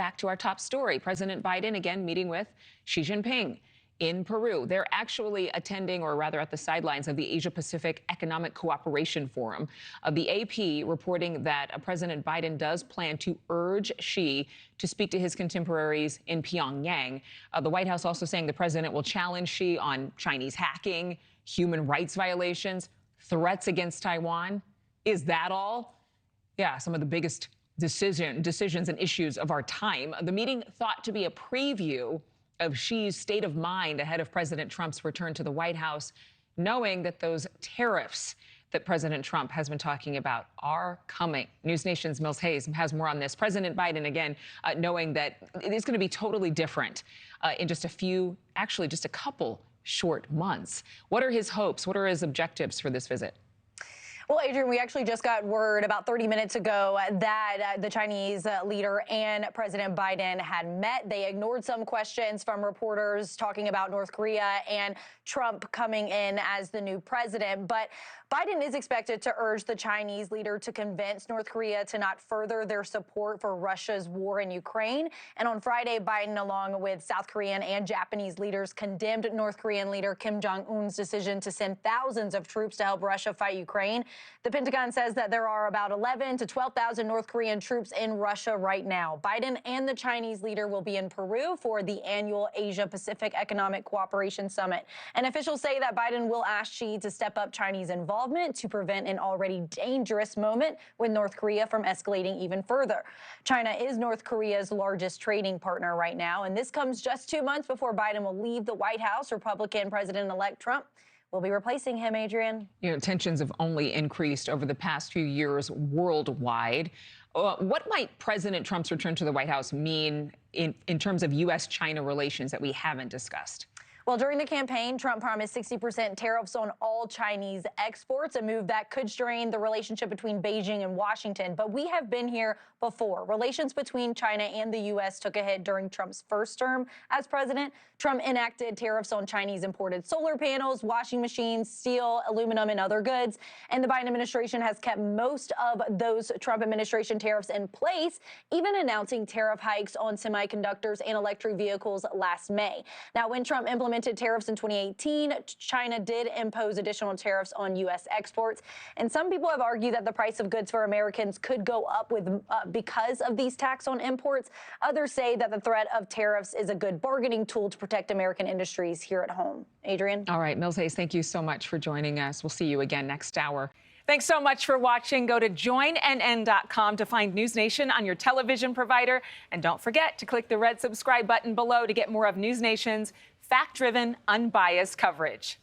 back to our top story. President Biden again meeting with Xi Jinping in Peru. They're actually attending, or rather at the sidelines of the Asia-Pacific Economic Cooperation Forum. The AP reporting that President Biden does plan to urge Xi to speak to his contemporaries in Pyongyang. The White House also saying the president will challenge Xi on Chinese hacking, human rights violations, threats against Taiwan. Is that all? Yeah, some of the biggest decisions and issues of our time. The meeting thought to be a preview of Xi's state of mind ahead of President Trump's return to the White House, knowing that those tariffs that President Trump has been talking about are coming. NewsNation's Mills Hayes has more on this. President Biden, again, knowing that it is going to be totally different in just a couple short months. What are his hopes? What are his objectives for this visit? Well, Adrienne, we actually just got word about 30 minutes ago that the Chinese leader and President Biden had met. They ignored some questions from reporters talking about North Korea and Trump coming in as the new president. But Biden is expected to urge the Chinese leader to convince North Korea to not further their support for Russia's war in Ukraine. And on Friday, Biden, along with South Korean and Japanese leaders, condemned North Korean leader Kim Jong-un's decision to send thousands of troops to help Russia fight Ukraine. The Pentagon says that there are about 11,000 to 12,000 North Korean troops in Russia right now. Biden and the Chinese leader will be in Peru for the annual Asia-Pacific Economic Cooperation Summit. And officials say that Biden will ask Xi to step up Chinese involvement to prevent an already dangerous moment with North Korea from escalating even further. China is North Korea's largest trading partner right now, and this comes just 2 months before Biden will leave the White House. Republican President-elect Trump will be replacing him, Adrienne. You know, tensions have only increased over the past few years worldwide. What might President Trump's return to the White House mean in terms of U.S.-China relations that we haven't discussed? Well, during the campaign, Trump promised 60% tariffs on all Chinese exports, a move that could strain the relationship between Beijing and Washington. But we have been here before. Relations between China and the U.S. took a hit during Trump's first term as president. Trump enacted tariffs on Chinese imported solar panels, washing machines, steel, aluminum, and other goods. And the Biden administration has kept most of those Trump administration tariffs in place, even announcing tariff hikes on semiconductors and electric vehicles last May. Now, when Trump implemented tariffs in 2018, China did impose additional tariffs on U.S. exports. And some people have argued that the price of goods for Americans could go up because of these tax on imports. Others say that the threat of tariffs is a good bargaining tool to protect American industries here at home. Adrienne? All right, Mills Hayes, thank you so much for joining us. We'll see you again next hour. Thanks so much for watching. Go to joinnn.com to find News Nation on your television provider. And don't forget to click the red subscribe button below to get more of News Nation's fact-driven, unbiased coverage.